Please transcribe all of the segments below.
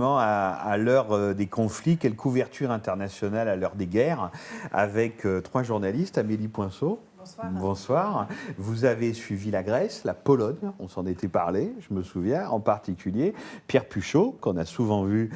À l'heure des conflits, quelle couverture internationale à l'heure des guerres, avec trois journalistes, Amélie Poinceau. Bonsoir. Bonsoir. Vous avez suivi la Grèce, la Pologne, on s'en était parlé, je me souviens, en particulier Pierre Puchot, qu'on a souvent vu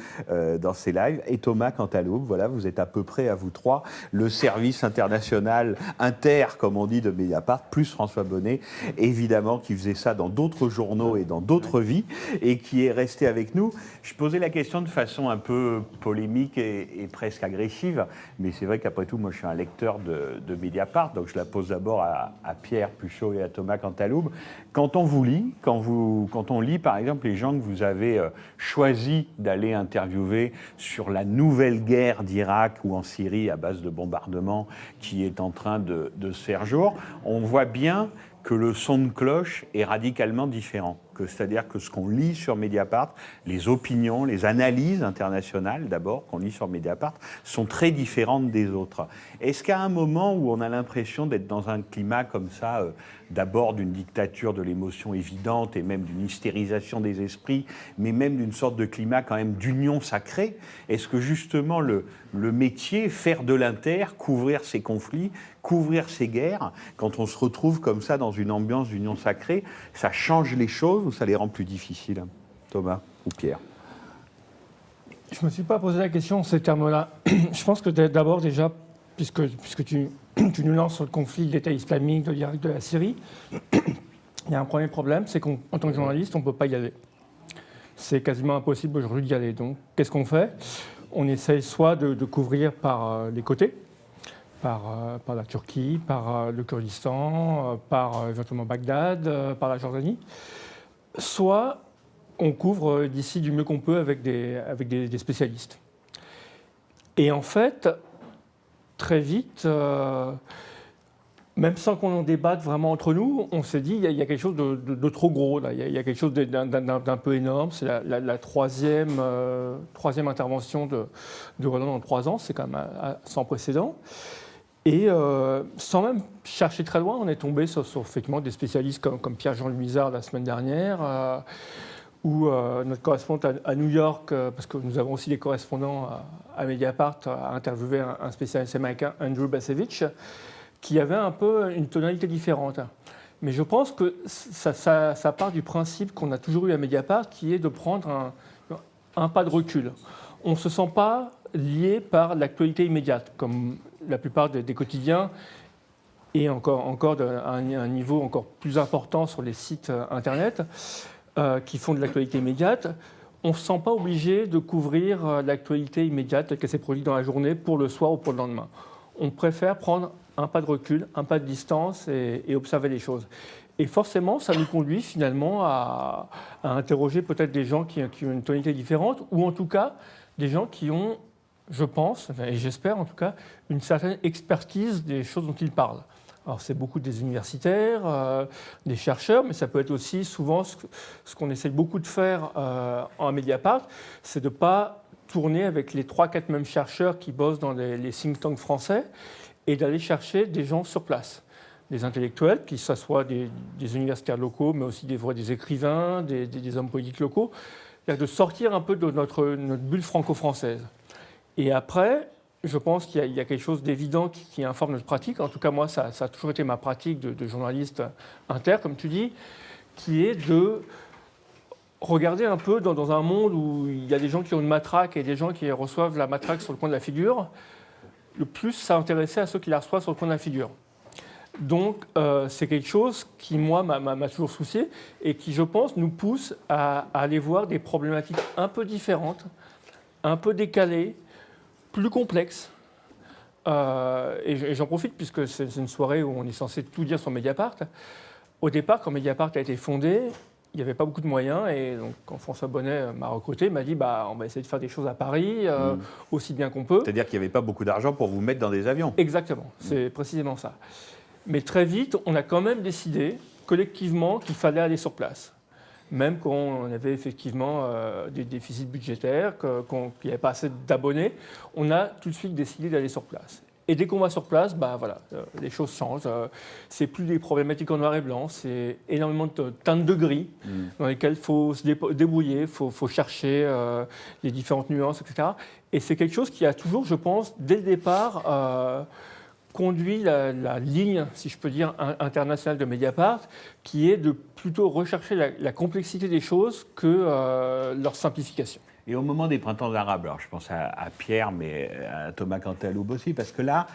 dans ses lives, et Thomas Cantaloupe. Voilà, vous êtes à peu près, à vous trois, le service international inter, comme on dit, de Mediapart, plus François Bonnet, évidemment, qui faisait ça dans d'autres journaux et dans d'autres vies, et qui est resté avec nous. Je posais la question de façon un peu polémique et presque agressive, mais c'est vrai qu'après tout, moi, je suis un lecteur de Mediapart, donc je la pose d'abord à Pierre Puchot et à Thomas Cantaloupe. Quand on vous lit, quand on lit par exemple les gens que vous avez choisi d'aller interviewer sur la nouvelle guerre d'Irak ou en Syrie à base de bombardements qui est en train de se faire jour, on voit bien que le son de cloche est radicalement différent. C'est-à-dire que ce qu'on lit sur Mediapart, les opinions, les analyses internationales d'abord qu'on lit sur Mediapart, sont très différentes des autres. Est-ce qu'à un moment où on a l'impression d'être dans un climat comme ça, d'abord d'une dictature de l'émotion évidente et même d'une hystérisation des esprits, mais même d'une sorte de climat quand même d'union sacrée, est-ce que justement le métier, faire de l'inter, couvrir ces conflits, couvrir ces guerres, quand on se retrouve comme ça dans une ambiance d'union sacrée, ça change les choses ou ça les rend plus difficiles, Thomas ou Pierre? Je ne me suis pas posé la question en ces termes-là. Je pense que d'abord déjà, puisque tu nous lances sur le conflit de l'État islamique, de l'Irak, de la Syrie, il y a un premier problème, c'est qu'en tant que journaliste, on ne peut pas y aller. C'est quasiment impossible aujourd'hui d'y aller. Donc, qu'est-ce qu'on fait? On essaye soit de couvrir par les côtés, par la Turquie, par le Kurdistan, par éventuellement Bagdad, par la Jordanie, soit on couvre d'ici du mieux qu'on peut avec des spécialistes. Et en fait, très vite, même sans qu'on en débatte vraiment entre nous, on s'est dit il y a quelque chose de trop gros, là. Il y a quelque chose d'un peu énorme. C'est la troisième intervention de Roland en 3 ans, c'est quand même sans précédent. Et sans même chercher très loin, on est tombé sur effectivement des spécialistes comme Pierre-Jean Luisard la semaine dernière, ou notre correspondant à New York, parce que nous avons aussi des correspondants à Mediapart, a interviewé un spécialiste américain, Andrew Bacevich, qui avait un peu une tonalité différente. Mais je pense que ça part du principe qu'on a toujours eu à Mediapart, qui est de prendre un pas de recul. On ne se sent pas lié par l'actualité immédiate, comme la plupart des quotidiens, et encore à un niveau encore plus important sur les sites Internet, qui font de l'actualité immédiate. On ne se sent pas obligé de couvrir l'actualité immédiate telle qu'elle s'est produite dans la journée pour le soir ou pour le lendemain. On préfère prendre un pas de recul, un pas de distance et observer les choses. Et forcément, ça nous conduit finalement à interroger peut-être des gens qui ont une tonalité différente, ou en tout cas des gens qui ont, je pense, et j'espère en tout cas, une certaine expertise des choses dont ils parlent. Alors c'est beaucoup des universitaires, des chercheurs, mais ça peut être aussi souvent ce qu'on essaie beaucoup de faire en Mediapart, c'est de ne pas tourner avec les 3-4 mêmes chercheurs qui bossent dans les think tanks français et d'aller chercher des gens sur place, des intellectuels, que ce soit des universitaires locaux, mais aussi des écrivains, des hommes politiques locaux, de sortir un peu de notre bulle franco-française. Et après, je pense qu'il y a quelque chose d'évident qui informe notre pratique. En tout cas, moi, ça a toujours été ma pratique de journaliste inter, comme tu dis, qui est de regarder un peu dans un monde où il y a des gens qui ont une matraque et des gens qui reçoivent la matraque sur le coin de la figure. Le plus s'intéresser à ceux qui la reçoivent sur le coin de la figure. Donc, c'est quelque chose qui, moi, m'a toujours soucié et qui, je pense, nous pousse à aller voir des problématiques un peu différentes, un peu décalées, plus complexes. Et j'en profite puisque c'est une soirée où on est censé tout dire sur Mediapart. Au départ, quand Mediapart a été fondé, il n'y avait pas beaucoup de moyens. Et donc, quand François Bonnet m'a recruté, il m'a dit on va essayer de faire des choses à Paris aussi bien qu'on peut. C'est-à-dire qu'il n'y avait pas beaucoup d'argent pour vous mettre dans des avions. Exactement, c'est précisément ça. Mais très vite, on a quand même décidé collectivement qu'il fallait aller sur place. Même quand on avait effectivement des déficits budgétaires, qu'il n'y avait pas assez d'abonnés, on a tout de suite décidé d'aller sur place. Et dès qu'on va sur place, les choses changent. C'est plus des problématiques en noir et blanc, c'est énormément de teintes de gris dans lesquelles il faut se débrouiller, il faut chercher les différentes nuances, etc. Et c'est quelque chose qui a toujours, je pense, dès le départ, conduit la ligne, si je peux dire, internationale de Mediapart, qui est de plutôt rechercher la complexité des choses que leur simplification. Et au moment des printemps arabes, alors je pense à Pierre, mais à Thomas Cantaloupe aussi, parce que là,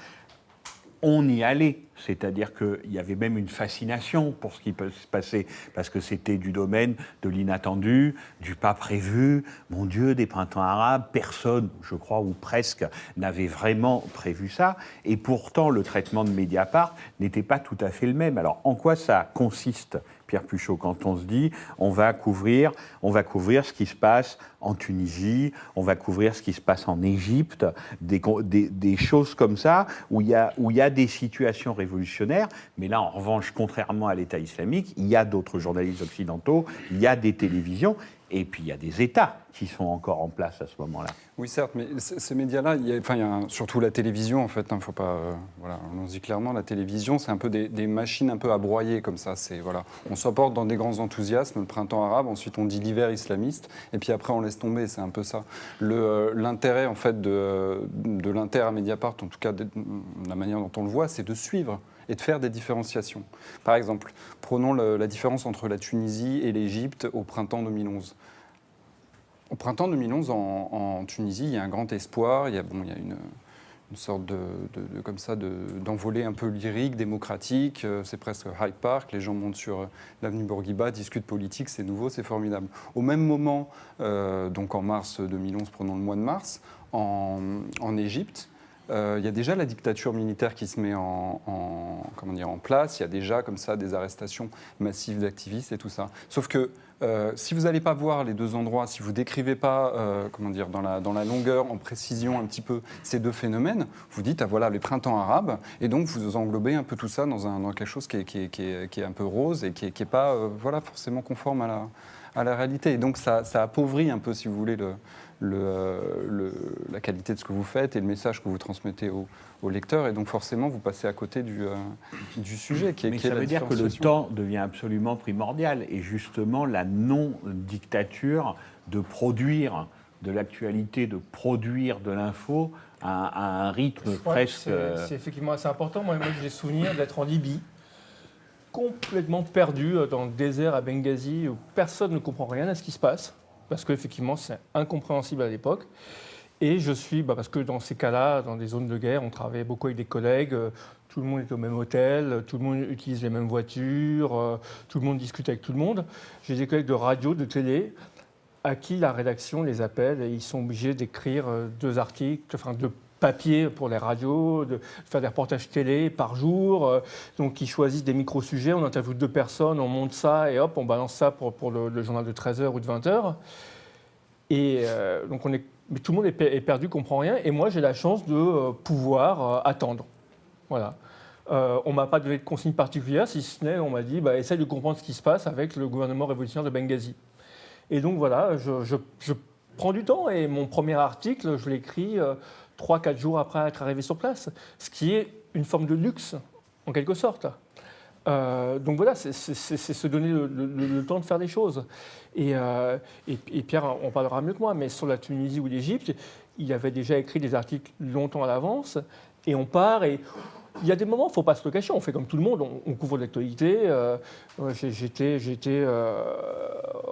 on y allait. C'est-à-dire qu'il y avait même une fascination pour ce qui peut se passer, parce que c'était du domaine de l'inattendu, du pas prévu. Mon Dieu, des printemps arabes, personne, je crois, ou presque, n'avait vraiment prévu ça. Et pourtant, le traitement de Mediapart n'était pas tout à fait le même. Alors, en quoi ça consiste, Pierre Puchot, quand on se dit on va couvrir ce qui se passe en Tunisie, on va couvrir ce qui se passe en Égypte, des choses comme ça, où il y a des situations révolutionnaires, mais là, en revanche, contrairement à l'État islamique, il y a d'autres journalistes occidentaux, il y a des télévisions, et puis il y a des États qui sont encore en place à ce moment-là. Oui, certes, mais ces médias-là, il y a surtout la télévision, en fait, faut pas, on se dit clairement, la télévision, c'est un peu des machines un peu à broyer, comme ça. On s'emporte dans des grands enthousiasmes, le printemps arabe, ensuite on dit l'hiver islamiste, et puis après on laisse tomber, c'est un peu ça. L'intérêt, en fait, de l'Inter à Mediapart, en tout cas, de la manière dont on le voit, c'est de suivre et de faire des différenciations. Par exemple, prenons la différence entre la Tunisie et l'Égypte au printemps 2011. Au printemps 2011, en Tunisie, il y a un grand espoir, il y a une sorte d'envolée un peu lyrique, démocratique, c'est presque Hyde Park, les gens montent sur l'avenue Bourguiba, discutent politique, c'est nouveau, c'est formidable. Au même moment, donc en mars 2011, prenons le mois de mars, en Égypte, il y a déjà la dictature militaire qui se met en place, il y a déjà comme ça des arrestations massives d'activistes et tout ça. Sauf que si vous n'allez pas voir les deux endroits, si vous ne décrivez pas dans la longueur, en précision un petit peu ces deux phénomènes, vous dites, voilà, les printemps arabes, et donc vous englobez un peu tout ça dans quelque chose qui est un peu rose et qui n'est pas forcément conforme à la réalité. Et donc ça appauvrit un peu, si vous voulez, la qualité de ce que vous faites et le message que vous transmettez aux lecteurs, et donc forcément vous passez à côté du sujet Mais ça veut dire que le temps devient absolument primordial, et justement la non-dictature de produire de l'actualité, de produire de l'info à un rythme presque... C'est effectivement assez important. Moi j'ai souvenir d'être en Libye, complètement perdu dans le désert à Benghazi, où personne ne comprend rien à ce qui se passe, parce qu'effectivement c'est incompréhensible à l'époque. Et je suis, parce que dans ces cas-là, dans des zones de guerre, on travaillait beaucoup avec des collègues, tout le monde est au même hôtel, tout le monde utilise les mêmes voitures, tout le monde discute avec tout le monde. J'ai des collègues de radio, de télé, à qui la rédaction les appelle et ils sont obligés d'écrire 2 articles, de papier pour les radios, de faire des reportages télé par jour. Donc ils choisissent des micro-sujets, on interviewe 2 personnes, on monte ça et hop, on balance ça pour le journal de 13h ou de 20h. Et donc mais tout le monde est perdu, comprend rien. Et moi, j'ai la chance de pouvoir attendre. Voilà. On ne m'a pas donné de consigne particulière, si ce n'est, on m'a dit, essaye de comprendre ce qui se passe avec le gouvernement révolutionnaire de Benghazi. Et donc voilà, je prends du temps. Et mon premier article, je l'écris 3-4 jours après être arrivé sur place. Ce qui est une forme de luxe, en quelque sorte. Donc voilà, c'est se donner le temps de faire des choses. Et Pierre, on parlera mieux que moi, mais sur la Tunisie ou l'Égypte, il avait déjà écrit des articles longtemps à l'avance, et on part, et il y a des moments, il ne faut pas se le cacher, on fait comme tout le monde, on couvre l'actualité. J'étais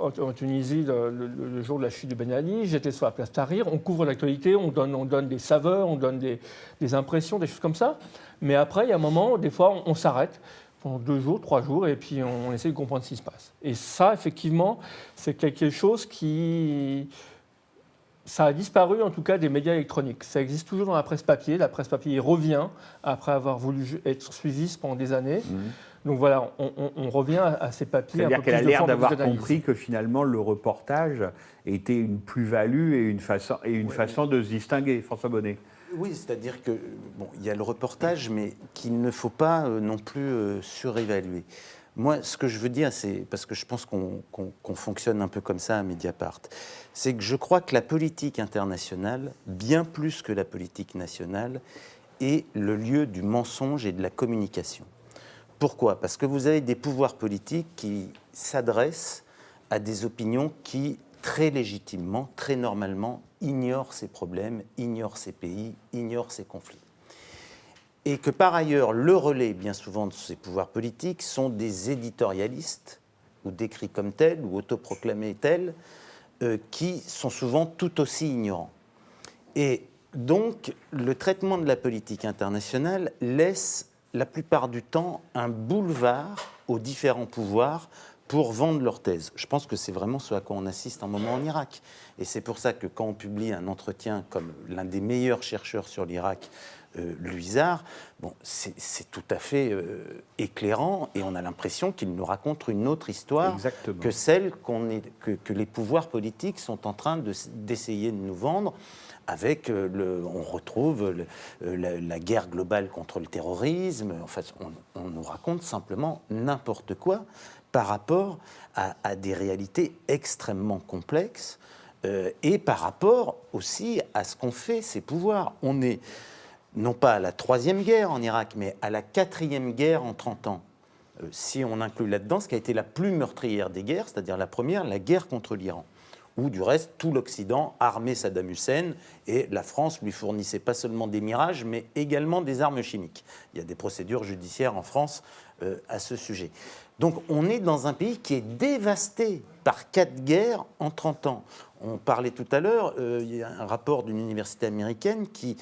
en Tunisie le jour de la chute de Ben Ali, j'étais sur la place Tahrir, on couvre l'actualité, on donne des saveurs, on donne des impressions, des choses comme ça. Mais après, il y a un moment, des fois, on s'arrête pendant 2 jours, 3 jours, et puis on essaie de comprendre ce qui se passe. Et ça, effectivement, c'est quelque chose qui... Ça a disparu, en tout cas, des médias électroniques. Ça existe toujours dans la presse papier. La presse papier revient après avoir voulu être suivie pendant des années. Donc voilà, on revient à ces papiers. C'est-à-dire qu'elle a l'air d'avoir compris que finalement, le reportage était une plus-value et une façon de se distinguer. François Bonnet. Oui, c'est-à-dire que il y a le reportage, mais qu'il ne faut pas non plus surévaluer. Moi, ce que je veux dire, c'est parce que je pense qu'on fonctionne un peu comme ça à Mediapart, c'est que je crois que la politique internationale, bien plus que la politique nationale, est le lieu du mensonge et de la communication. Pourquoi ? Parce que vous avez des pouvoirs politiques qui s'adressent à des opinions qui, très légitimement, très normalement, ignorent ces problèmes, ignorent ces pays, ignorent ces conflits. Et que par ailleurs, le relais, bien souvent, de ces pouvoirs politiques sont des éditorialistes, ou décrits comme tels, ou autoproclamés tels, qui sont souvent tout aussi ignorants. Et donc, le traitement de la politique internationale laisse la plupart du temps un boulevard aux différents pouvoirs pour vendre leur thèse. Je pense que c'est vraiment ce à quoi on assiste en moment en Irak. Et c'est pour ça que quand on publie un entretien comme l'un des meilleurs chercheurs sur l'Irak, Luizard, bon, c'est tout à fait éclairant et on a l'impression qu'il nous raconte une autre histoire Exactement. que celle que les pouvoirs politiques sont en train d'essayer de nous vendre. Avec, on retrouve la guerre globale contre le terrorisme. En fait, on nous raconte simplement n'importe quoi par rapport à des réalités extrêmement complexes et par rapport aussi à ce qu'ont fait ces pouvoirs. On est non pas à la 3e guerre en Irak, mais à la 4e guerre en 30 ans. Si on inclut là-dedans ce qui a été la plus meurtrière des guerres, c'est-à-dire la première, la guerre contre l'Iran, où du reste, tout l'Occident armait Saddam Hussein et la France lui fournissait pas seulement des mirages, mais également des armes chimiques. Il y a des procédures judiciaires en France à ce sujet. Donc on est dans un pays qui est dévasté par 4 guerres en 30 ans. On parlait tout à l'heure, il y a un rapport d'une université américaine qui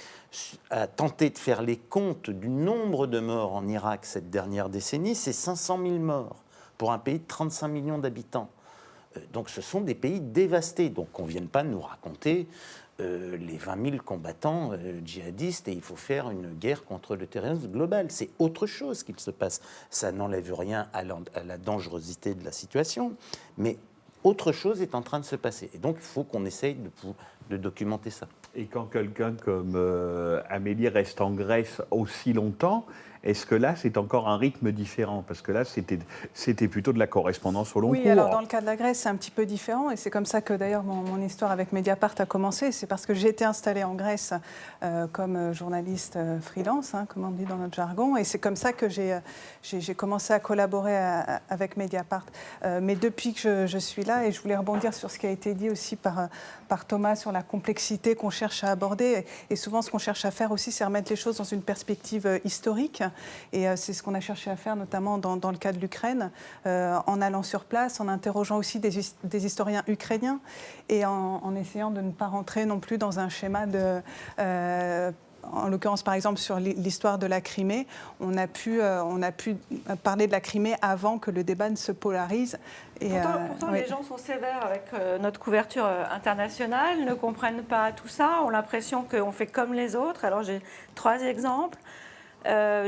a tenté de faire les comptes du nombre de morts en Irak cette dernière décennie. C'est 500 000 morts pour un pays de 35 millions d'habitants. Donc ce sont des pays dévastés. Donc qu'on ne vienne pas nous raconter les 20 000 combattants djihadistes et il faut faire une guerre contre le terrorisme global. C'est autre chose qu'il se passe. Ça n'enlève rien à la dangerosité de la situation, mais autre chose est en train de se passer. Et donc il faut qu'on essaye de documenter ça. Et quand quelqu'un comme Amélie reste en Grèce aussi longtemps, est-ce que là, c'est encore un rythme différent ? Parce que là, c'était plutôt de la correspondance au long cours. Oui, alors dans le cas de la Grèce, c'est un petit peu différent. Et c'est comme ça que d'ailleurs mon histoire avec Mediapart a commencé. C'est parce que j'ai été installée en Grèce comme journaliste freelance, comme on dit dans notre jargon. Et c'est comme ça que j'ai commencé à collaborer avec Mediapart. Mais depuis que je suis là, et je voulais rebondir sur ce qui a été dit aussi par Thomas sur la complexité qu'on cherche à aborder. Et souvent, ce qu'on cherche à faire aussi, c'est remettre les choses dans une perspective historique. Et c'est ce qu'on a cherché à faire, notamment dans le cas de l'Ukraine, en allant sur place, en interrogeant aussi des historiens ukrainiens et en essayant de ne pas rentrer non plus dans un schéma de... en l'occurrence, par exemple, sur l'histoire de la Crimée, on a pu parler de la Crimée avant que le débat ne se polarise. Et pourtant oui. Les gens sont sévères avec notre couverture internationale, ne comprennent pas tout ça, ont l'impression qu'on fait comme les autres. Alors j'ai 3 exemples.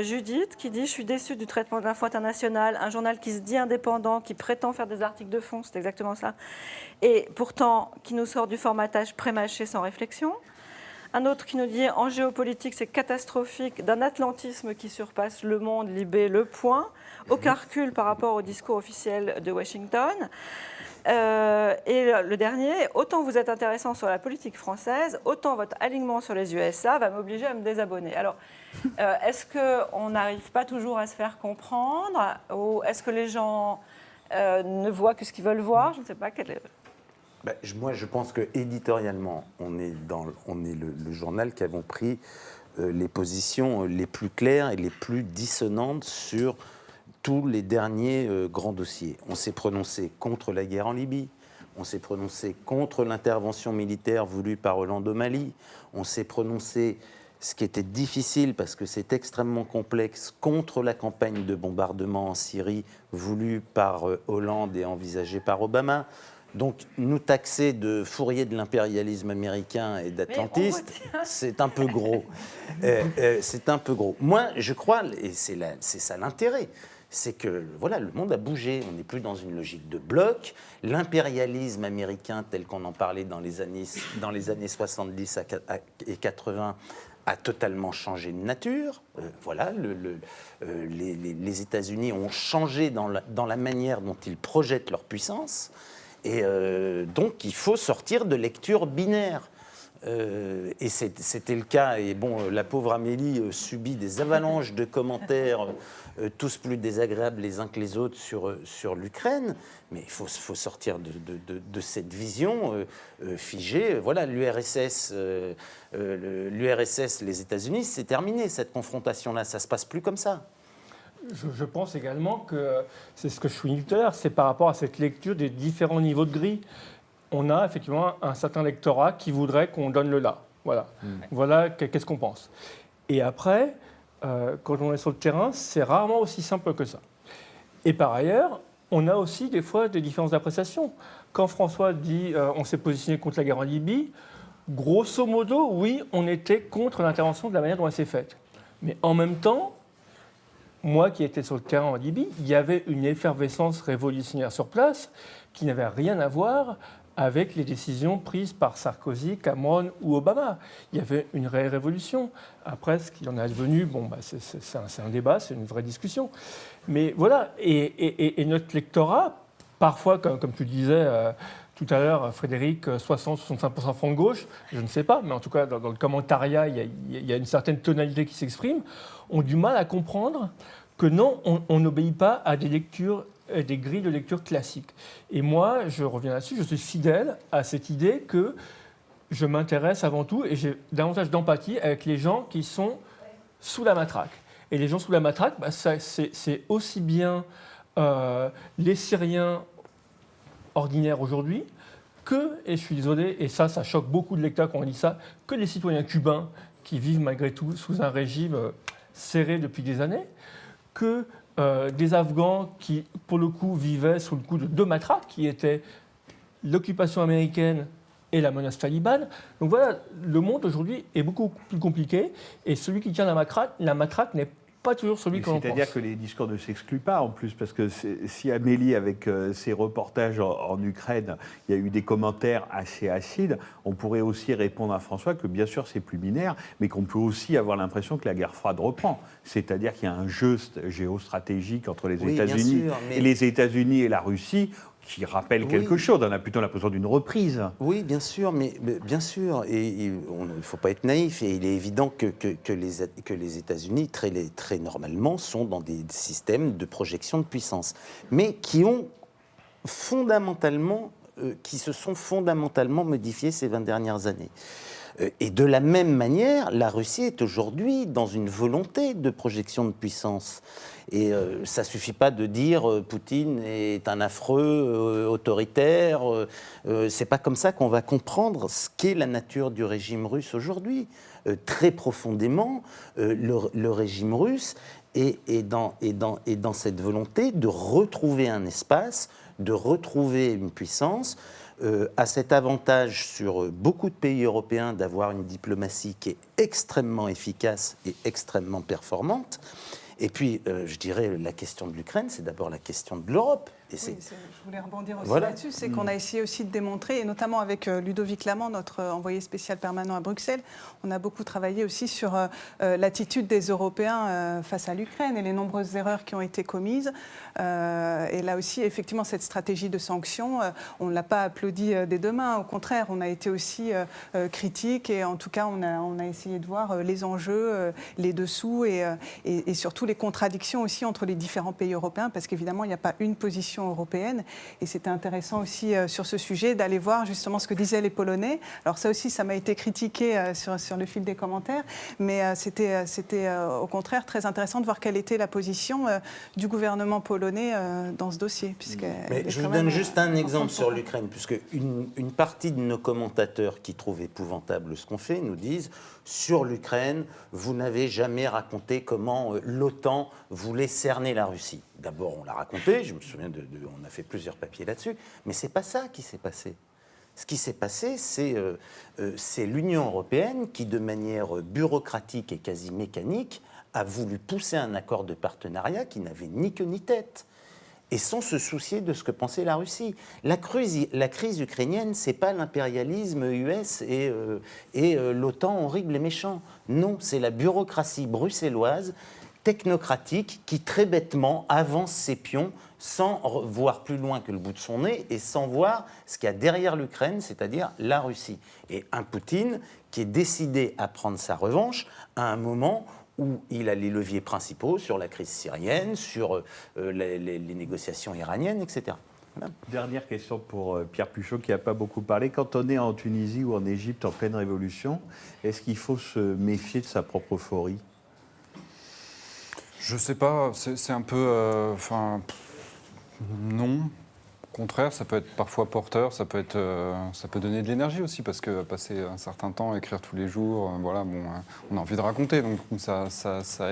Judith qui dit « Je suis déçue du traitement de l'info international, un journal qui se dit indépendant, qui prétend faire des articles de fond, c'est exactement ça, et pourtant qui nous sort du formatage prémâché sans réflexion. » Un autre qui nous dit « En géopolitique, c'est catastrophique, d'un atlantisme qui surpasse le monde, Libé, le point, aucun recul par rapport au discours officiel de Washington. » Et le dernier, autant vous êtes intéressant sur la politique française, autant votre alignement sur les USA va m'obliger à me désabonner. Alors, est-ce qu'on n'arrive pas toujours à se faire comprendre ou est-ce que les gens ne voient que ce qu'ils veulent voir ? Je ne sais pas quel est... Moi, je pense que éditorialement, on est le journal qui avons pris les positions les plus claires et les plus dissonantes sur tous les derniers grands dossiers. On s'est prononcé contre la guerre en Libye, on s'est prononcé contre l'intervention militaire voulue par Hollande au Mali, on s'est prononcé, ce qui était difficile parce que c'est extrêmement complexe, contre la campagne de bombardement en Syrie voulue par Hollande et envisagée par Obama. Donc, nous taxer de fourrier de l'impérialisme américain et d'atlantiste, c'est un peu gros. C'est un peu gros. Moi, je crois, et c'est ça l'intérêt, c'est que voilà, le monde a bougé. On n'est plus dans une logique de bloc. L'impérialisme américain, tel qu'on en parlait dans les années 70 et 80, a totalement changé de nature. Voilà, les États-Unis ont changé dans la manière dont ils projettent leur puissance. Et donc, il faut sortir de lectures binaires. Et c'était le cas. Et bon, la pauvre Amélie subit des avalanches de commentaires, tous plus désagréables les uns que les autres sur l'Ukraine. Mais il faut sortir de cette vision figée. Voilà, l'URSS, les États-Unis, c'est terminé cette confrontation-là. Ça se passe plus comme ça. Je pense également que c'est ce que je soulignais tout à l'heure, c'est par rapport à cette lecture des différents niveaux de gris. On a effectivement un certain lectorat qui voudrait qu'on donne le là. Voilà, voilà qu'est-ce qu'on pense. Et après, quand on est sur le terrain, c'est rarement aussi simple que ça. Et par ailleurs, on a aussi des fois des différences d'appréciation. Quand François dit on s'est positionné contre la guerre en Libye, grosso modo, oui, on était contre l'intervention de la manière dont elle s'est faite. Mais en même temps, moi qui étais sur le terrain en Libye, il y avait une effervescence révolutionnaire sur place qui n'avait rien à voir avec les décisions prises par Sarkozy, Cameron ou Obama. Il y avait une réelle révolution. Après, ce qu'il en est advenu, bon, c'est un débat, c'est une vraie discussion. Mais voilà, et notre lectorat, parfois, comme tu disais tout à l'heure, Frédéric, 60-65% front de gauche, je ne sais pas, mais en tout cas, dans le commentariat, il y a une certaine tonalité qui s'exprime, ont du mal à comprendre que non, on n'obéit pas à des lectures, des grilles de lecture classiques. Et moi, je reviens là-dessus, je suis fidèle à cette idée que je m'intéresse avant tout, et j'ai davantage d'empathie avec les gens qui sont sous la matraque. Et les gens sous la matraque, c'est aussi bien les Syriens ordinaires aujourd'hui que, et je suis désolé, et ça choque beaucoup de lecteurs quand on dit ça, que les citoyens cubains qui vivent malgré tout sous un régime serré depuis des années, que des Afghans qui, pour le coup, vivaient sous le coup de deux matraques, qui étaient l'occupation américaine et la menace talibane. Donc voilà, le monde aujourd'hui est beaucoup plus compliqué, et celui qui tient la matraque n'est pas toujours celui que l'on pense. C'est-à-dire que les discours ne s'excluent pas en plus, parce que si Amélie, avec ses reportages en Ukraine, il y a eu des commentaires assez acides, on pourrait aussi répondre à François que bien sûr c'est plus binaire, mais qu'on peut aussi avoir l'impression que la guerre froide reprend. C'est-à-dire qu'il y a un jeu géostratégique entre les États-Unis et les États-Unis et la Russie, qui rappelle quelque chose. On a plutôt l'impression d'une reprise. Oui, bien sûr, mais bien sûr. Et il ne faut pas être naïf. Et il est évident que les États-Unis, très normalement, sont dans des systèmes de projection de puissance, mais qui se sont fondamentalement modifiés ces 20 dernières années. Et de la même manière, la Russie est aujourd'hui dans une volonté de projection de puissance. Et ça ne suffit pas de dire Poutine est un affreux autoritaire. C'est pas comme ça qu'on va comprendre ce qu'est la nature du régime russe aujourd'hui. Très profondément, le régime russe est dans cette volonté de retrouver un espace, de retrouver une puissance, a cet avantage sur beaucoup de pays européens d'avoir une diplomatie qui est extrêmement efficace et extrêmement performante. Et puis, je dirais, la question de l'Ukraine, c'est d'abord la question de l'Europe. Je voulais rebondir aussi Voilà. là-dessus, c'est qu'on a essayé aussi de démontrer, et notamment avec Ludovic Lamand, notre envoyé spécial permanent à Bruxelles, on a beaucoup travaillé aussi sur l'attitude des Européens face à l'Ukraine et les nombreuses erreurs qui ont été commises. Et là aussi, effectivement, cette stratégie de sanctions, on ne l'a pas applaudi des deux mains. Au contraire, on a été aussi critique, et en tout cas, on a essayé de voir les enjeux, les dessous, et surtout les contradictions aussi entre les différents pays européens, parce qu'évidemment, il n'y a pas une position européenne. Et c'était intéressant aussi sur ce sujet d'aller voir justement ce que disaient les Polonais. Alors ça aussi, ça m'a été critiqué sur le fil des commentaires, mais c'était au contraire très intéressant de voir quelle était la position du gouvernement polonais dans ce dossier. Mais je vous donne juste un exemple sur l'Ukraine, puisque une partie de nos commentateurs qui trouvent épouvantable ce qu'on fait nous disent sur l'Ukraine, vous n'avez jamais raconté comment l'OTAN voulait cerner la Russie. D'abord, on l'a raconté, je me souviens, on a fait plusieurs papiers là-dessus, mais ce n'est pas ça qui s'est passé. Ce qui s'est passé, c'est l'Union européenne qui, de manière bureaucratique et quasi mécanique, a voulu pousser un accord de partenariat qui n'avait ni queue ni tête, et sans se soucier de ce que pensait la Russie. La crise ukrainienne, ce n'est pas l'impérialisme US et l'OTAN horrible et méchant. Non, c'est la bureaucratie bruxelloise technocratique qui, très bêtement, avance ses pions sans voir plus loin que le bout de son nez et sans voir ce qu'il y a derrière l'Ukraine, c'est-à-dire la Russie. Et un Poutine qui est décidé à prendre sa revanche à un moment où il a les leviers principaux sur la crise syrienne, sur les négociations iraniennes, etc. Voilà. Dernière question pour Pierre Puchot, qui n'a pas beaucoup parlé. Quand on est en Tunisie ou en Égypte en pleine révolution, est-ce qu'il faut se méfier de sa propre euphorie ? Je sais pas, c'est un peu... non. Au contraire, ça peut être parfois porteur, ça peut donner de l'énergie aussi, parce que passer un certain temps à écrire tous les jours, voilà, bon, on a envie de raconter, donc ça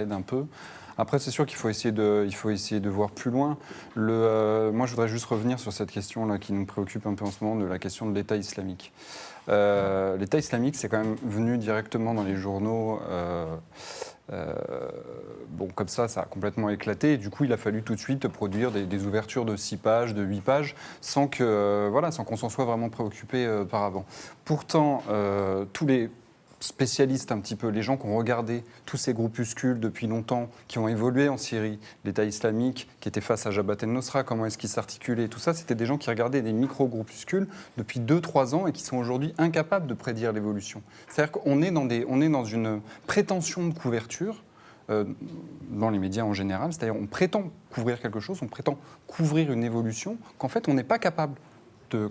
aide un peu. Après, c'est sûr qu'il faut essayer de voir plus loin. Moi, je voudrais juste revenir sur cette question-là qui nous préoccupe un peu en ce moment, de la question de l'État islamique. L'État islamique, c'est quand même venu directement dans les journaux. Bon, comme ça a complètement éclaté. Et du coup, il a fallu tout de suite produire des ouvertures de 6 pages, de 8 pages, sans qu'on s'en soit vraiment préoccupé par avant. Pourtant, tous les spécialistes un petit peu, les gens qui ont regardé tous ces groupuscules depuis longtemps, qui ont évolué en Syrie, l'État islamique qui était face à Jabhat el-Nosra, comment est-ce qu'ils s'articulaient, tout ça, c'était des gens qui regardaient des micro-groupuscules depuis 2-3 ans et qui sont aujourd'hui incapables de prédire l'évolution. C'est-à-dire qu'on est dans une prétention de couverture dans les médias en général, c'est-à-dire on prétend couvrir quelque chose, on prétend couvrir une évolution qu'en fait on n'est pas capable de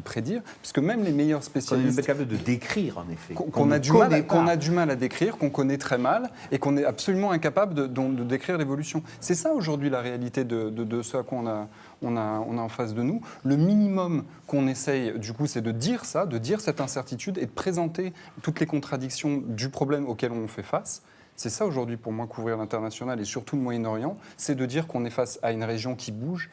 prédire, puisque même les meilleurs spécialistes... On est capable de décrire, en effet. Qu'on a du mal à décrire, qu'on connaît très mal, et qu'on est absolument incapable de décrire l'évolution. C'est ça, aujourd'hui, la réalité de ce à quoi on a en face de nous. Le minimum qu'on essaye, du coup, c'est de dire ça, de dire cette incertitude, et de présenter toutes les contradictions du problème auquel on fait face. C'est ça aujourd'hui pour moi couvrir l'international et surtout le Moyen-Orient, c'est de dire qu'on est face à une région qui bouge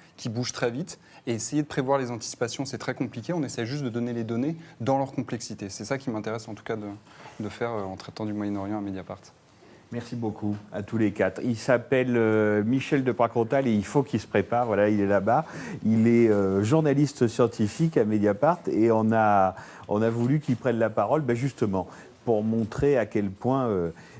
très vite, et essayer de prévoir les anticipations, c'est très compliqué, on essaie juste de donner les données dans leur complexité. C'est ça qui m'intéresse en tout cas de faire en traitant du Moyen-Orient à Mediapart. Merci beaucoup à tous les 4. Il s'appelle Michel de Pracontal et il faut qu'il se prépare. Voilà, il est là-bas. Il est journaliste scientifique à Mediapart et on a voulu qu'il prenne la parole, justement, pour montrer à quel point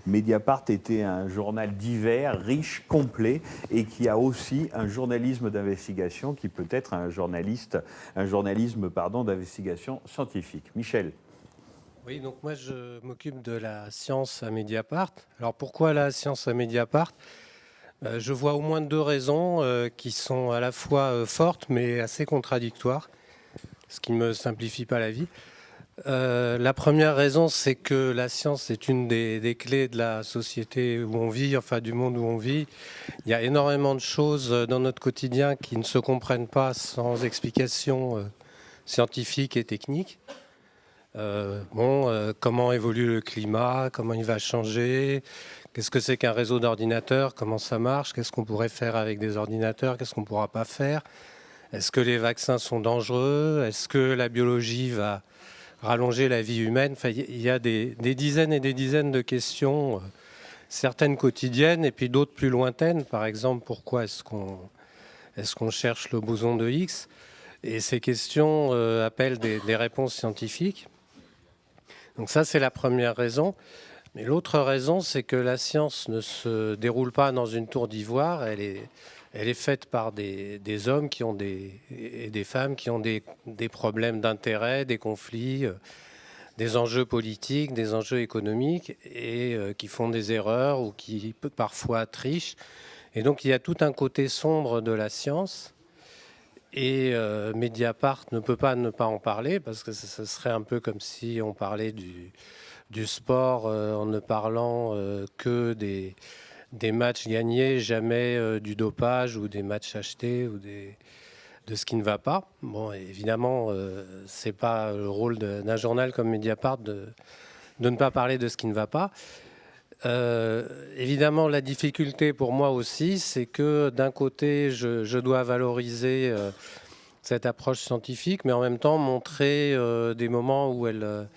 Mediapart était un journal divers, riche, complet, et qui a aussi un journalisme d'investigation qui peut être un journalisme d'investigation scientifique. Michel. Oui, donc moi je m'occupe de la science à Mediapart. Alors pourquoi la science à Mediapart ? Je vois au moins 2 raisons qui sont à la fois fortes mais assez contradictoires, ce qui ne me simplifie pas la vie. La première raison, c'est que la science est une des clés de la société où on vit, enfin du monde où on vit. Il y a énormément de choses dans notre quotidien qui ne se comprennent pas sans explication scientifique et technique. Comment évolue le climat, comment il va changer, qu'est-ce que c'est qu'un réseau d'ordinateurs, comment ça marche, qu'est-ce qu'on pourrait faire avec des ordinateurs, qu'est-ce qu'on ne pourra pas faire, est-ce que les vaccins sont dangereux, est-ce que la biologie va rallonger la vie humaine. Enfin, il y a des dizaines et des dizaines de questions, certaines quotidiennes et puis d'autres plus lointaines. Par exemple, pourquoi est-ce qu'on cherche le boson de Higgs ? Et ces questions appellent des réponses scientifiques. Donc ça, c'est la première raison. Mais l'autre raison, c'est que la science ne se déroule pas dans une tour d'ivoire. Elle est faite par des hommes et des femmes qui ont des problèmes d'intérêt, des conflits, des enjeux politiques, des enjeux économiques, et qui font des erreurs ou qui parfois trichent. Et donc il y a tout un côté sombre de la science. Et Mediapart ne peut pas ne pas en parler, parce que ce serait un peu comme si on parlait du sport en ne parlant que des matchs gagnés, jamais du dopage ou des matchs achetés ou de ce qui ne va pas. Bon, évidemment, c'est pas le rôle d'un journal comme Mediapart de ne pas parler de ce qui ne va pas. Évidemment, la difficulté pour moi aussi, c'est que d'un côté, je dois valoriser cette approche scientifique, mais en même temps montrer des moments où elle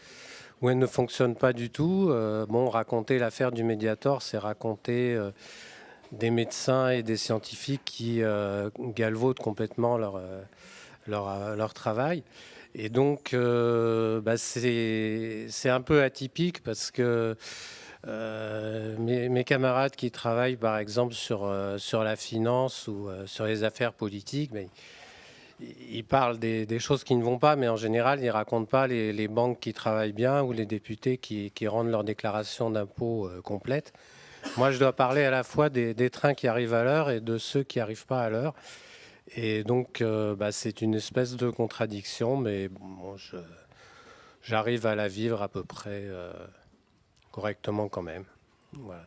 ne fonctionne pas du tout. Raconter l'affaire du Mediator, c'est raconter des médecins et des scientifiques qui galvaudent complètement leur travail. Et donc, c'est un peu atypique parce que Mes camarades qui travaillent par exemple sur la finance ou sur les affaires politiques, mais ils parlent des choses qui ne vont pas, mais en général, ils ne racontent pas les banques qui travaillent bien ou les députés qui rendent leur déclaration d'impôt complète. Moi, je dois parler à la fois des trains qui arrivent à l'heure et de ceux qui n'arrivent pas à l'heure. Et donc, c'est une espèce de contradiction, mais bon, j'arrive à la vivre à peu près correctement quand même. Voilà.